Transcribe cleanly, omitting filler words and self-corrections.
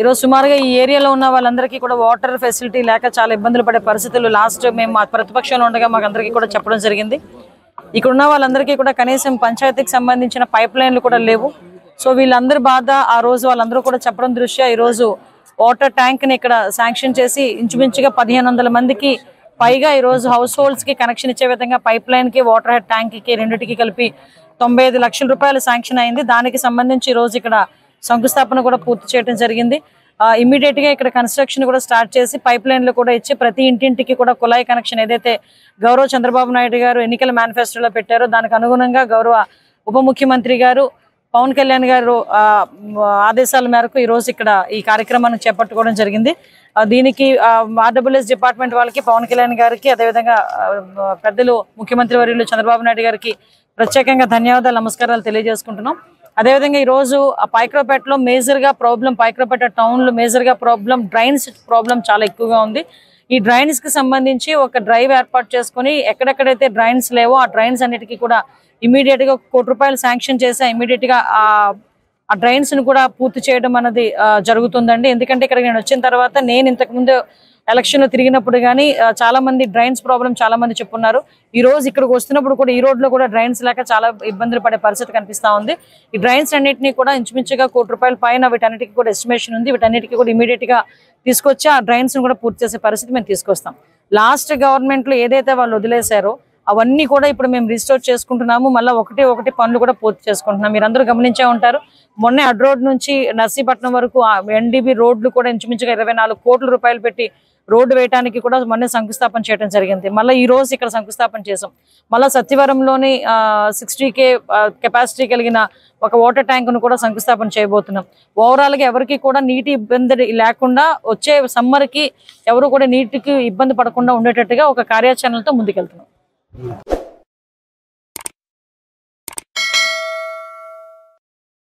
ఈరోజు సుమారుగా ఈ ఏరియాలో ఉన్న వాళ్ళందరికీ కూడా వాటర్ ఫెసిలిటీ లేక చాలా ఇబ్బందులు పడే పరిస్థితులు లాస్ట్ మేము ప్రతిపక్షంలో ఉండగా మాకు అందరికీ కూడా చెప్పడం జరిగింది. ఇక్కడ ఉన్న వాళ్ళందరికీ కూడా కనీసం పంచాయతీకి సంబంధించిన పైప్ లైన్లు కూడా లేవు. సో వీళ్ళందరి బాధ ఆ రోజు వాళ్ళందరూ కూడా చెప్పడం దృష్ట్యా ఈరోజు వాటర్ ట్యాంక్ని ఇక్కడ శాంక్షన్ చేసి ఇంచుమించుగా 1500 మందికి పైగా ఈరోజు హౌస్ హోల్డ్స్కి కనెక్షన్ ఇచ్చే విధంగా పైప్ లైన్కి వాటర్ హెడ్ ట్యాంక్కి రెండింటికి కలిపి 95 లక్షల రూపాయలు శాంక్షన్ అయింది. దానికి సంబంధించి ఈరోజు ఇక్కడ శంకుస్థాపన కూడా పూర్తి చేయడం జరిగింది. ఇమీడియట్గా ఇక్కడ కన్స్ట్రక్షన్ కూడా స్టార్ట్ చేసి పైప్ లైన్లు కూడా ఇచ్చి ప్రతి ఇంటింటికి కూడా కుళాయి కనెక్షన్ ఏదైతే గౌరవ చంద్రబాబు నాయుడు గారు ఎన్నికల మేనిఫెస్టోలో పెట్టారో దానికి అనుగుణంగా గౌరవ ఉప ముఖ్యమంత్రి గారు పవన్ కళ్యాణ్ గారు ఆదేశాల మేరకు ఈరోజు ఇక్కడ ఈ కార్యక్రమాన్ని చేపట్టుకోవడం జరిగింది. దీనికి ఆర్డబ్ల్యూఎస్ డిపార్ట్మెంట్ వాళ్ళకి, పవన్ కళ్యాణ్ గారికి, అదేవిధంగా పెద్దలు ముఖ్యమంత్రి వర్యులు చంద్రబాబు నాయుడు గారికి ప్రత్యేకంగా ధన్యవాదాలు, నమస్కారాలు తెలియజేసుకుంటున్నాం. అదేవిధంగా ఈరోజు పైక్రోపేటలో మేజర్గా ప్రాబ్లం, పైక్రోపేట టౌన్లో మేజర్గా ప్రాబ్లం డ్రైన్స్ ప్రాబ్లం చాలా ఎక్కువగా ఉంది. ఈ డ్రైన్స్కి సంబంధించి ఒక డ్రైవ్ ఏర్పాటు చేసుకుని ఎక్కడెక్కడైతే డ్రైన్స్ లేవో ఆ డ్రైన్స్ అన్నిటికీ కూడా ఇమీడియట్గా 1 కోటి రూపాయలు శాంక్షన్ చేసి ఇమీడియట్గా ఆ డ్రైన్స్ను కూడా పూర్తి చేయడం అన్నది జరుగుతుందండి. ఎందుకంటే ఇక్కడ నేను వచ్చిన తర్వాత నేను ఇంతకుముందు ఎలక్షన్లో తిరిగినప్పుడు కానీ చాలా మంది డ్రైన్స్ ప్రాబ్లం చాలా మంది చెప్పున్నారు. ఈ రోజు ఇక్కడికి వస్తున్నప్పుడు కూడా ఈ రోడ్లో కూడా డ్రైన్స్ లేక చాలా ఇబ్బందులు పడే పరిస్థితి కనిపిస్తూ ఉంది. ఈ డ్రైన్స్ అన్నింటినీ కూడా ఇంచుమించుగా 1 కోటి రూపాయల పైన వీటన్నిటికీ కూడా ఎస్టిమేషన్ ఉంది. వీటన్నిటికీ కూడా ఇమీడియట్గా తీసుకొచ్చి ఆ డ్రైన్స్ను కూడా పూర్తి చేసే పరిస్థితి మేము తీసుకొస్తాం. లాస్ట్ గవర్నమెంట్లో ఏదైతే వాళ్ళు వదిలేశారో అవన్నీ కూడా ఇప్పుడు మేము రిస్టోర్ చేసుకుంటున్నాము. మళ్ళీ ఒకటి పనులు కూడా పూర్తి చేసుకుంటున్నాం. మీరు అందరూ గమనించే ఉంటారు, మొన్న అడ్ రోడ్ నుంచి నర్సీపట్నం వరకు ఎన్డీబీ రోడ్లు కూడా ఇంచుమించుగా 24 కోట్ల రూపాయలు పెట్టి రోడ్డు వేయడానికి కూడా మొన్న శంకుస్థాపన చేయడం జరిగింది. మళ్ళీ ఈ రోజు ఇక్కడ శంకుస్థాపన చేసాం. మళ్ళీ సత్యవరంలోని 60K కెపాసిటీ కలిగిన ఒక వాటర్ ట్యాంక్ను కూడా శంకుస్థాపన చేయబోతున్నాం. ఓవరాల్గా ఎవరికి కూడా నీటి ఇబ్బంది లేకుండా వచ్చే సమ్మర్కి ఎవరు కూడా నీటికి ఇబ్బంది పడకుండా ఉండేటట్టుగా ఒక కార్యాచరణతో ముందుకెళ్తున్నాం.